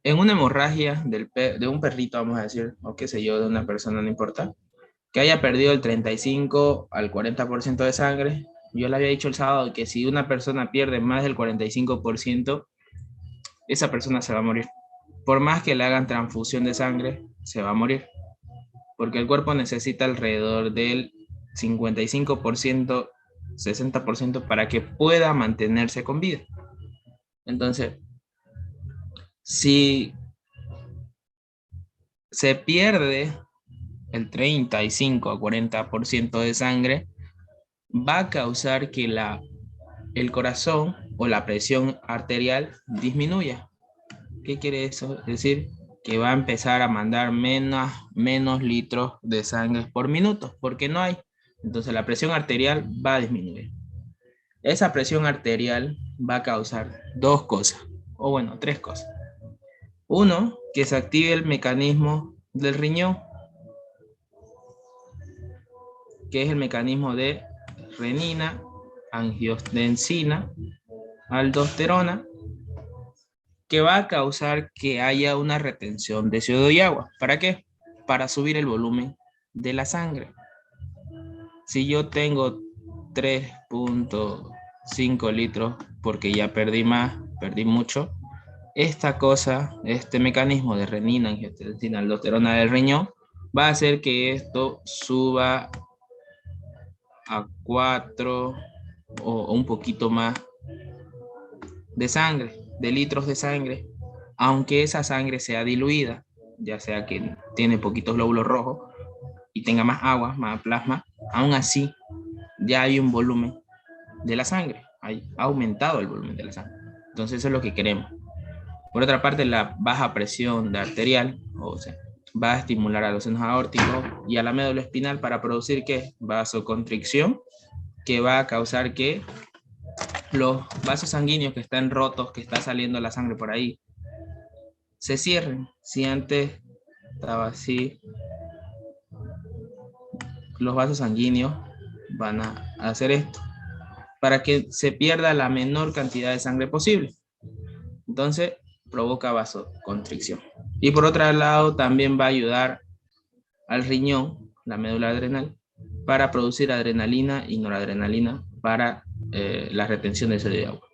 En una hemorragia de un perrito, vamos a decir, o qué sé yo, de una persona, no importa, que haya perdido el 35 al 40% de sangre, yo le había dicho el sábado que si una persona pierde más del 45%, esa persona se va a morir. Por más que le hagan transfusión de sangre, se va a morir, porque el cuerpo necesita alrededor del 55%, 60% para que pueda mantenerse con vida. Entonces, si se pierde el 35 a 40% de sangre, va a causar que el corazón o la presión arterial disminuya. ¿Qué quiere eso? Es decir, que va a empezar a mandar menos litros de sangre por minuto, porque no hay. Entonces la presión arterial va a disminuir. Esa presión arterial va a causar dos cosas, o bueno, tres cosas. Uno, que se active el mecanismo del riñón, que es el mecanismo de renina, angiotensina, aldosterona, que va a causar que haya una retención de CO2 y agua. ¿Para qué? Para subir el volumen de la sangre. Si yo tengo 3.5 litros porque ya perdí más, perdí mucho, esta cosa, este mecanismo de renina, angiotensina, aldosterona del riñón, va a hacer que esto suba a 4 o un poquito más de sangre, de litros de sangre, aunque esa sangre sea diluida, ya sea que tiene poquitos glóbulos rojos y tenga más agua, más plasma, aún así ya hay un volumen de la sangre, ha aumentado el volumen de la sangre. Entonces eso es lo que queremos. Por otra parte, la baja presión de arterial, o sea, va a estimular a los senos aórticos y a la médula espinal para producir ¿qué? Vasoconstricción, que va a causar que los vasos sanguíneos que están rotos, que está saliendo la sangre por ahí, se cierren. Si antes estaba así, los vasos sanguíneos van a hacer esto para que se pierda la menor cantidad de sangre posible. Entonces, provoca vasoconstricción. Y por otro lado, también va a ayudar al riñón, la médula adrenal, para producir adrenalina y noradrenalina para la retención de sodio de agua,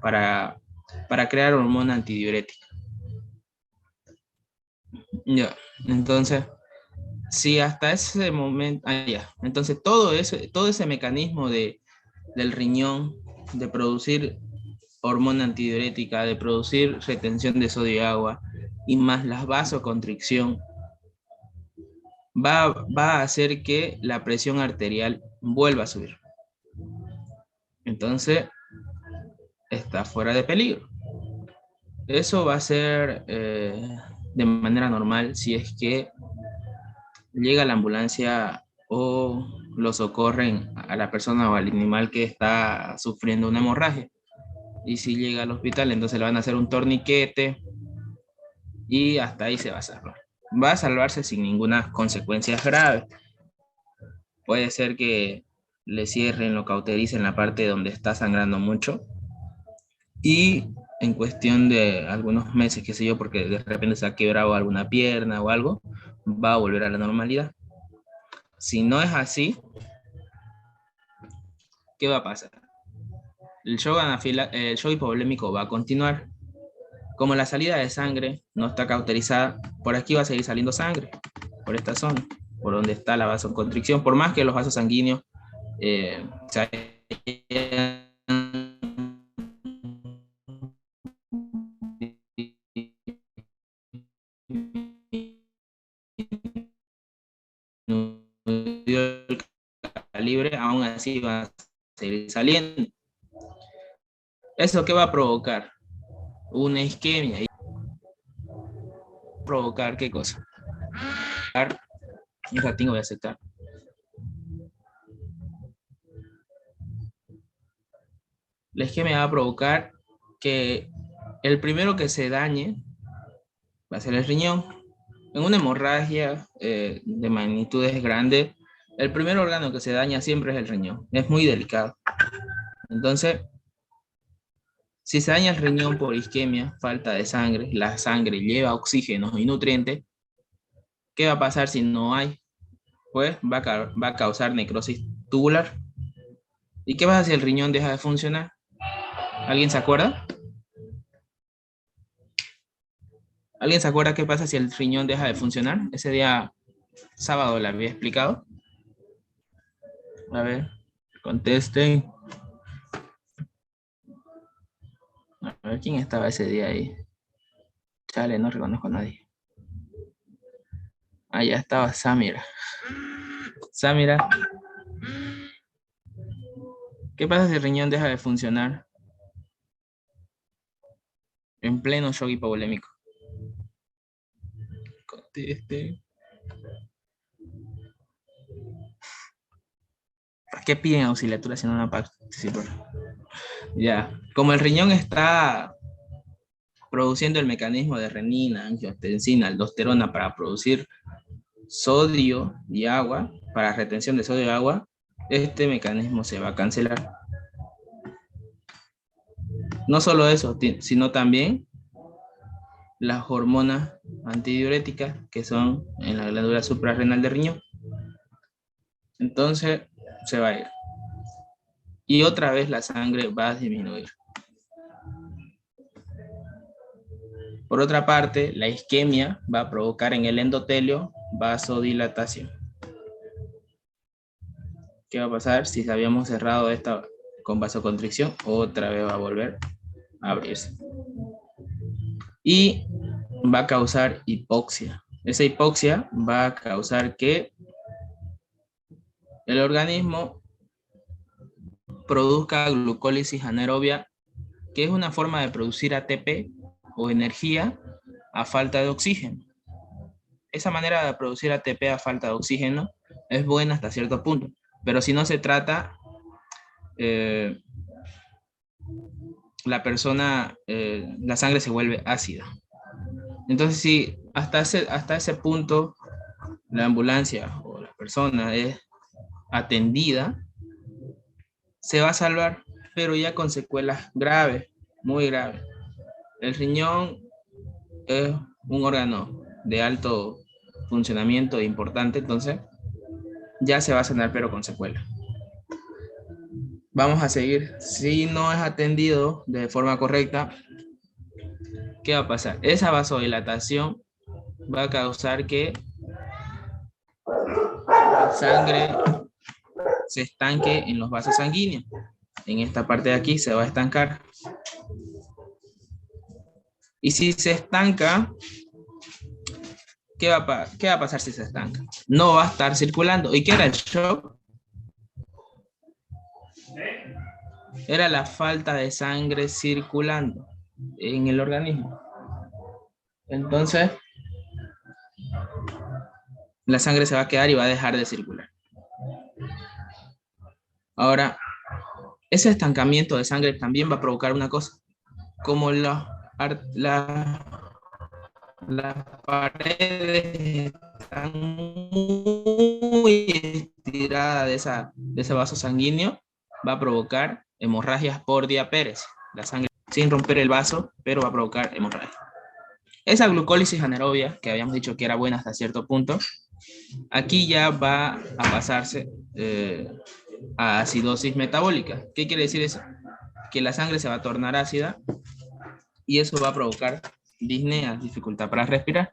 para crear hormona antidiurética. Ya, entonces, si hasta ese momento, ya, entonces todo ese mecanismo del riñón de producir hormona antidiurética, de producir retención de sodio y agua, y más la vasoconstricción, va a hacer que la presión arterial vuelva a subir. Entonces, está fuera de peligro. Eso va a ser de manera normal si es que llega la ambulancia o lo socorren a la persona o al animal que está sufriendo una hemorragia. Y si llega al hospital, entonces le van a hacer un torniquete y hasta ahí se va a salvar. Va a salvarse sin ninguna consecuencia grave. Puede ser que le cierren, lo cautericen la parte donde está sangrando mucho y en cuestión de algunos meses, qué sé yo, porque de repente se ha quebrado alguna pierna o algo, va a volver a la normalidad. Si no es así, ¿qué va a pasar? El shock hipovolémico va a continuar. Como la salida de sangre no está cauterizada, por aquí va a seguir saliendo sangre, por esta zona, por donde está la vasoconstricción, por más que los vasos sanguíneos se hayan el calibre, aún así va a seguir saliendo. ¿Eso qué va a provocar? Una isquemia. ¿Provocar qué cosa? Un ratín voy a aceptar. La isquemia va a provocar que el primero que se dañe va a ser el riñón. En una hemorragia de magnitudes grandes, el primer órgano que se daña siempre es el riñón. Es muy delicado. Entonces, Si se daña el riñón por isquemia, falta de sangre, la sangre lleva oxígenos y nutrientes, ¿qué va a pasar si no hay? Pues va a causar necrosis tubular. ¿Y qué pasa si el riñón deja de funcionar? ¿Alguien se acuerda? ¿Alguien se acuerda qué pasa si el riñón deja de funcionar? Ese día sábado le había explicado. A ver, contesten. A ver quién estaba ese día ahí. Chale, no reconozco a nadie. Allá estaba Samira. Samira, ¿qué pasa si el riñón deja de funcionar en pleno shock hipovolémico? Conteste. ¿Para qué piden auxiliatura si no van a participar? Ya, como el riñón está produciendo el mecanismo de renina, angiotensina, aldosterona para producir sodio y agua, para retención de sodio y agua, este mecanismo se va a cancelar. No solo eso, sino también las hormonas antidiuréticas que son en la glándula suprarrenal del riñón. Entonces se va a ir. Y otra vez la sangre va a disminuir. Por otra parte, la isquemia va a provocar en el endotelio vasodilatación. ¿Qué va a pasar si habíamos cerrado esta con vasoconstricción? Otra vez va a volver a abrirse. Y va a causar hipoxia. Esa hipoxia va a causar que el organismo produzca glucólisis anaerobia, que es una forma de producir ATP o energía a falta de oxígeno. Esa manera de producir ATP a falta de oxígeno es buena hasta cierto punto, pero si no se trata, la sangre se vuelve ácida. Entonces, si hasta ese punto la ambulancia o la persona es atendida, se va a salvar, pero ya con secuelas graves, muy graves. El riñón es un órgano de alto funcionamiento importante, entonces ya se va a sanar, pero con secuelas. Vamos a seguir. Si no es atendido de forma correcta, ¿qué va a pasar? Esa vasodilatación va a causar que la sangre se estanque en los vasos sanguíneos. En esta parte de aquí se va a estancar. Y si se estanca, ¿qué va a pasar si se estanca? No va a estar circulando. ¿Y qué era el shock? Era la falta de sangre circulando en el organismo. Entonces, la sangre se va a quedar y va a dejar de circular. Ahora, ese estancamiento de sangre también va a provocar una cosa, como las paredes están muy estiradas de ese vaso sanguíneo, va a provocar hemorragias por diapéresis. La sangre sin romper el vaso, pero va a provocar hemorragia. Esa glucólisis anaerobia, que habíamos dicho que era buena hasta cierto punto, aquí ya va a pasarse a acidosis metabólica. ¿Qué quiere decir eso? Que la sangre se va a tornar ácida y eso va a provocar disnea, dificultad para respirar.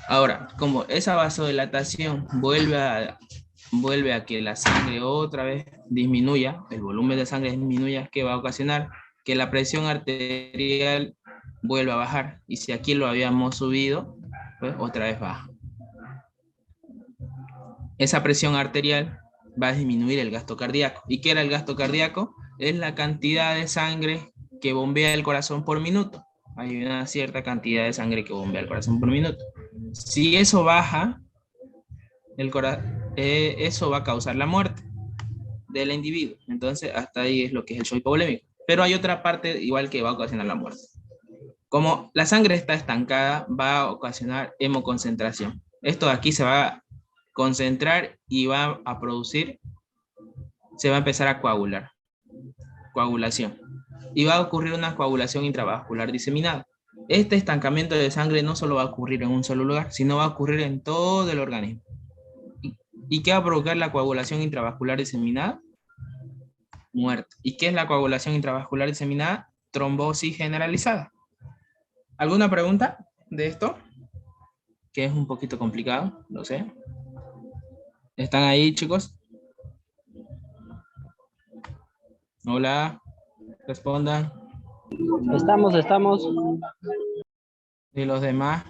Ahora, como esa vasodilatación vuelve a que la sangre otra vez disminuya, el volumen de sangre disminuya, ¿qué va a ocasionar? Que la presión arterial vuelva a bajar. Y si aquí lo habíamos subido, pues otra vez baja. Esa presión arterial va a disminuir el gasto cardíaco. ¿Y qué era el gasto cardíaco? Es la cantidad de sangre que bombea el corazón por minuto. Hay una cierta cantidad de sangre que bombea el corazón por minuto. Si eso baja, eso va a causar la muerte del individuo. Entonces, hasta ahí es lo que es el shock hipovolémico. Pero hay otra parte igual que va a ocasionar la muerte. Como la sangre está estancada, va a ocasionar hemoconcentración. Esto de aquí se va a concentrar y va a producir, se va a empezar a coagular. coagulación. Y va a ocurrir una coagulación intravascular diseminada. Este estancamiento de sangre no solo va a ocurrir en un solo lugar, sino va a ocurrir en todo el organismo. ¿Y qué va a provocar la coagulación intravascular diseminada? Muerte. ¿Y qué es la coagulación intravascular diseminada? Trombosis generalizada. ¿Alguna pregunta de esto? Que es un poquito complicado, lo sé. ¿Están ahí, chicos? Hola, respondan. Estamos. ¿Y los demás?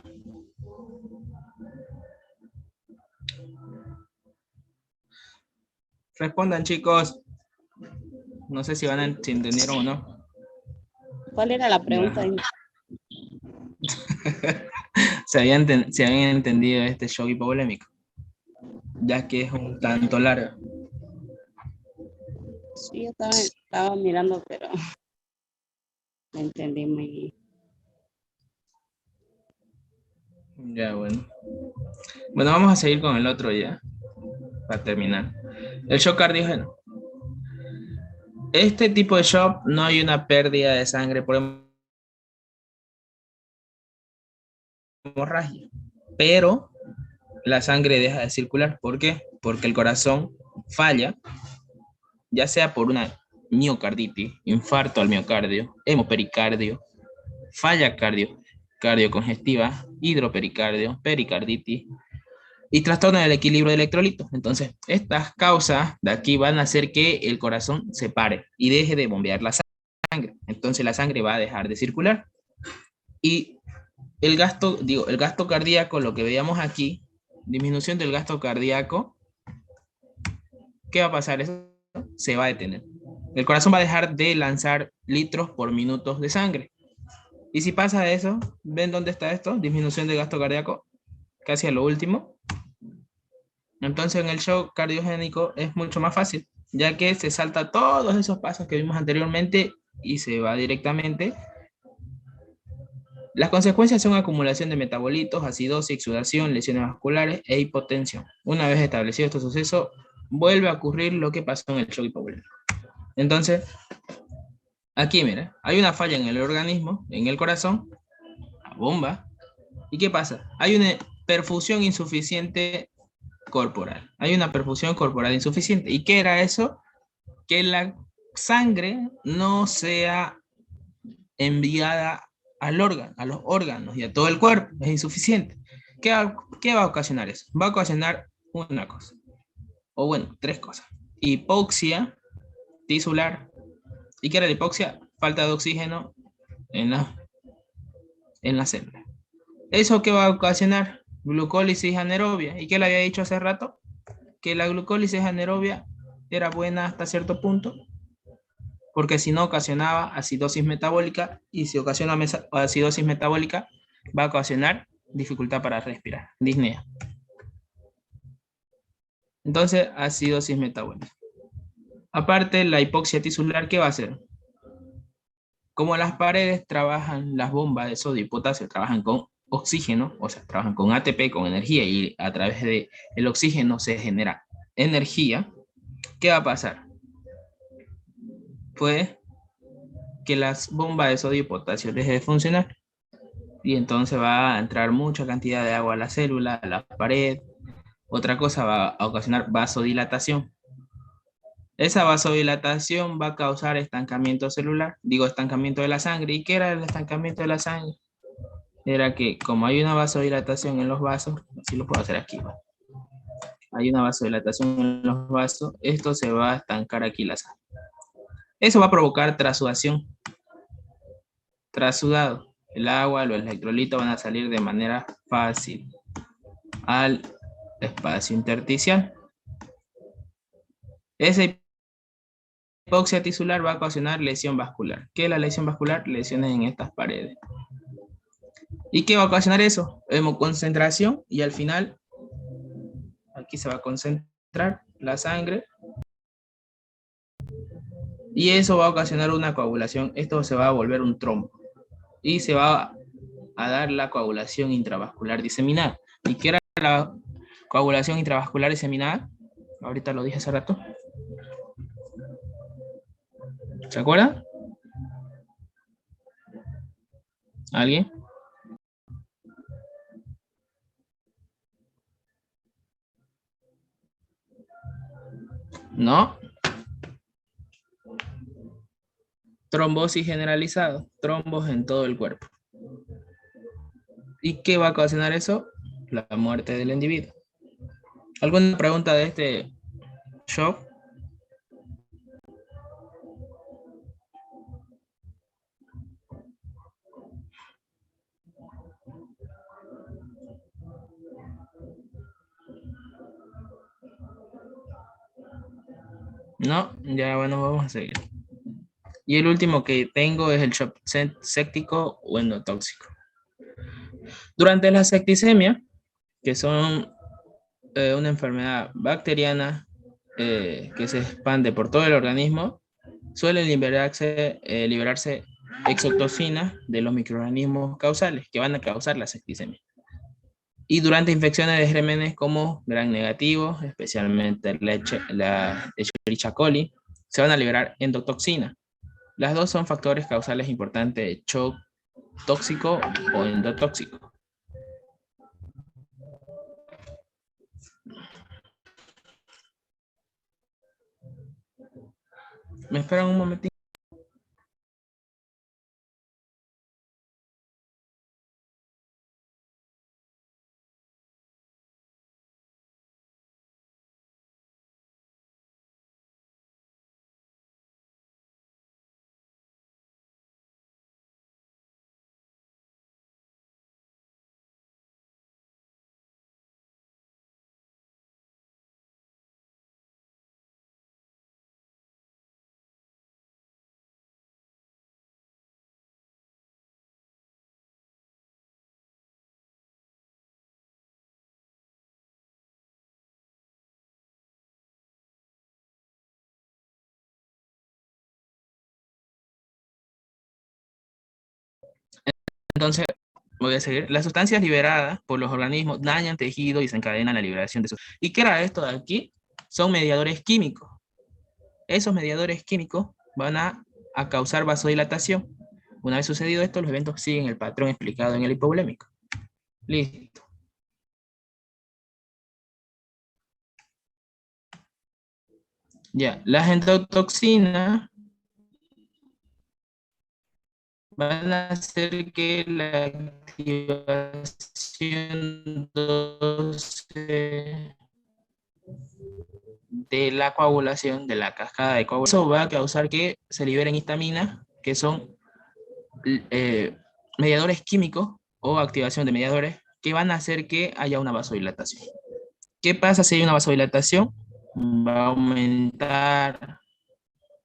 Respondan, chicos. No sé si si entendieron o no. ¿Cuál era la pregunta? Se habían entendido este show hipovolémico, ya que es un tanto largo. Sí, yo estaba mirando, pero no entendí muy bien. Ya, bueno. Bueno, vamos a seguir con el otro ya, para terminar. El shock cardiógeno. Este tipo de shock no hay una pérdida de sangre por hemorragia, pero la sangre deja de circular. ¿Por qué? Porque el corazón falla, ya sea por una miocarditis, infarto al miocardio, hemopericardio, falla cardiocongestiva, hidropericardio, pericarditis y trastorno del equilibrio de electrolitos. Entonces, estas causas de aquí van a hacer que el corazón se pare y deje de bombear la sangre. Entonces, la sangre va a dejar de circular. Y el gasto cardíaco, lo que veíamos aquí, disminución del gasto cardíaco, ¿qué va a pasar? Eso se va a detener. El corazón va a dejar de lanzar litros por minutos de sangre. Y si pasa eso, ¿ven dónde está esto? Disminución del gasto cardíaco, casi a lo último. Entonces en el shock cardiogénico es mucho más fácil, ya que se salta todos esos pasos que vimos anteriormente y se va directamente. Las consecuencias son acumulación de metabolitos, acidosis, exudación, lesiones vasculares e hipotensión. Una vez establecido este suceso, vuelve a ocurrir lo que pasó en el shock hipovolémico. Entonces, aquí mira, hay una falla en el organismo, en el corazón, la bomba. ¿Y qué pasa? Hay una perfusión insuficiente corporal. Hay una perfusión corporal insuficiente. ¿Y qué era eso? Que la sangre no sea enviada al órgano, a los órganos y a todo el cuerpo. Es insuficiente. ¿Qué va a ocasionar eso? Va a ocasionar una cosa. O bueno, tres cosas. Hipoxia tisular. ¿Y qué era la hipoxia? Falta de oxígeno en la célula. ¿Eso qué va a ocasionar? Glucólisis anaerobia. ¿Y qué le había dicho hace rato? Que la glucólisis anaerobia era buena hasta cierto punto, porque si no ocasionaba acidosis metabólica, y si ocasiona acidosis metabólica, va a ocasionar dificultad para respirar, disnea. Entonces, acidosis metabólica. Aparte, la hipoxia tisular, ¿qué va a hacer? Como las paredes trabajan, las bombas de sodio y potasio trabajan con oxígeno, o sea, trabajan con ATP, con energía, y a través del oxígeno se genera energía. ¿Qué va a pasar? Pues que las bombas de sodio y potasio dejen de funcionar. Y entonces va a entrar mucha cantidad de agua a la célula, a la pared. Otra cosa va a ocasionar vasodilatación. Esa vasodilatación va a causar estancamiento celular, estancamiento de la sangre. ¿Y qué era el estancamiento de la sangre? Era que como hay una vasodilatación en los vasos, así lo puedo hacer aquí, ¿va? Hay una vasodilatación en los vasos, esto se va a estancar aquí la sangre. Eso va a provocar trasudación. Trasudado, el agua, los electrolitos van a salir de manera fácil al espacio intersticial. Esa hipoxia tisular va a ocasionar lesión vascular. ¿Qué es la lesión vascular? Lesiones en estas paredes. ¿Y qué va a ocasionar eso? Hemoconcentración, y al final aquí se va a concentrar la sangre y eso va a ocasionar una coagulación. Esto se va a volver un trombo y se va a dar la coagulación intravascular diseminada. ¿Y qué era la coagulación intravascular diseminada? Ahorita lo dije hace rato. ¿Se acuerdan? ¿Alguien? ¿No? Trombosis generalizada, trombos en todo el cuerpo. ¿Y qué va a ocasionar eso? La muerte del individuo. ¿Alguna pregunta de este shock? No, ya bueno, vamos a seguir. Y el último que tengo es el shock séptico o endotóxico. Durante la septicemia, que son una enfermedad bacteriana que se expande por todo el organismo, suele liberarse exotoxinas de los microorganismos causales que van a causar la septicemia. Y durante infecciones de gérmenes como gram negativo, especialmente la Escherichia coli, se van a liberar endotoxinas. Las dos son factores causales importantes de shock tóxico o endotóxico. ¿Me esperan un momentito? Entonces, voy a seguir. Las sustancias liberadas por los organismos dañan tejido y desencadenan la liberación de sus... ¿Y qué era esto de aquí? Son mediadores químicos. Esos mediadores químicos van a causar vasodilatación. Una vez sucedido esto, los eventos siguen el patrón explicado en el hipovolémico. Listo. Ya, las endotoxinas van a hacer que la activación 12 de la coagulación, de la cascada de coagulación, eso va a causar que se liberen histaminas, que son mediadores químicos o activación de mediadores que van a hacer que haya una vasodilatación. ¿Qué pasa si hay una vasodilatación? Va a aumentar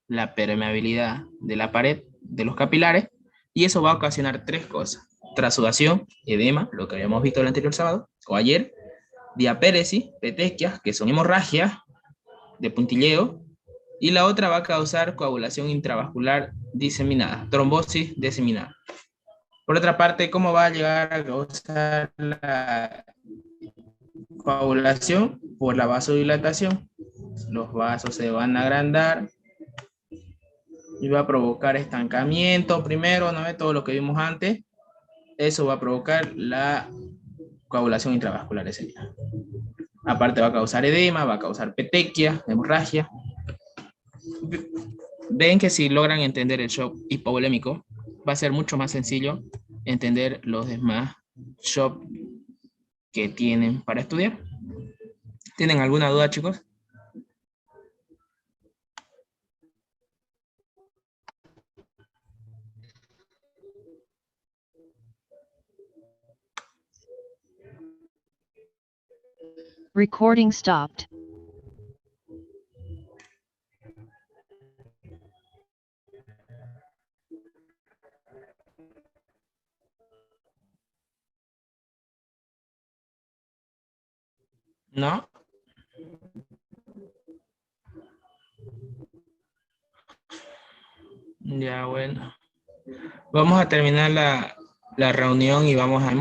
la permeabilidad de la pared de los capilares y eso va a ocasionar tres cosas: transudación, edema, lo que habíamos visto el anterior sábado o ayer, diapéresis, petequias, que son hemorragias de puntilleo, y la otra va a causar coagulación intravascular diseminada, trombosis diseminada. Por otra parte, ¿cómo va a llegar a causar la coagulación? Por la vasodilatación. Los vasos se van a agrandar y va a provocar estancamiento primero, ¿no? Todo lo que vimos antes. Eso va a provocar la coagulación intravascular ese día. Aparte va a causar edema, va a causar petequia, hemorragia. Ven que si logran entender el shock hipovolémico, va a ser mucho más sencillo entender los demás shock que tienen para estudiar. ¿Tienen alguna duda, chicos? Recording stopped. ¿No? Ya, bueno. Vamos a terminar la reunión y vamos a...